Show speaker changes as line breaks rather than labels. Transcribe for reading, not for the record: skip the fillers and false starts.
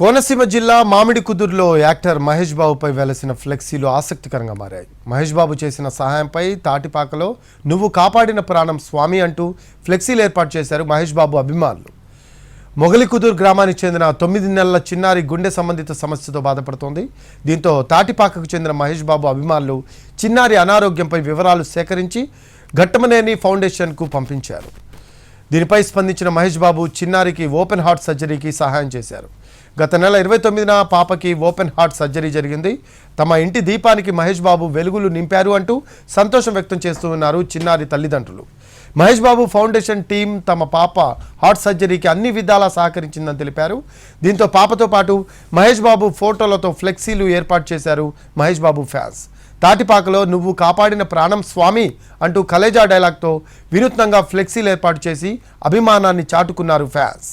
కోనసీమ జిల్లా మామిడికుదురులో యాక్టర్ మహేష్ బాబుపై వెలసిన ఫ్లెక్సీలు ఆసక్తికరంగా మారాయి. మహేష్ బాబు చేసిన సహాయంపై తాటిపాకలో నువ్వు కాపాడిన ప్రాణం స్వామి అంటూ ఫ్లెక్సీలు ఏర్పాటు చేశారు మహేష్ బాబు అభిమానులు. మొగలికుదురు గ్రామానికి చెందిన 9 నెలల చిన్నారి గుండె సంబంధిత సమస్యతో బాధపడుతోంది. దీంతో తాటిపాకకు చెందిన మహేష్ బాబు అభిమానులు చిన్నారి అనారోగ్యంపై వివరాలు సేకరించి ఘట్టమనేని ఫౌండేషన్కు పంపించారు. దీనిపై స్పందించిన మహేష్ బాబు చిన్నారికి ఓపెన్ హార్ట్ సర్జరీకి సహాయం చేశారు. గత నెల 29న పాపకి ఓపెన్ హార్ట్ సర్జరీ జరిగింది. తమ ఇంటి దీపానికి మహేష్ బాబు వెలుగులు నింపారు అంటూ సంతోషం వ్యక్తం చేస్తూ ఉన్నారు చిన్నారి తల్లిదండ్రులు. మహేష్ బాబు ఫౌండేషన్ టీం తమ పాప హార్ట్ సర్జరీకి అన్ని విధాలా సహకరించిందని తెలిపారు. దీంతో పాపతో పాటు మహేష్ బాబు ఫోటోలతో ఫ్లెక్సీలు ఏర్పాటు చేశారు మహేష్ బాబు ఫ్యాన్స్. తాటిపాకలో నువ్వు కాపాడిన ప్రాణం స్వామి అంటూ కలేజా డైలాగ్తో వినూత్నంగా ఫ్లెక్సీలు ఏర్పాటు చేసి అభిమానాన్ని చాటుకున్నారు ఫ్యాన్స్.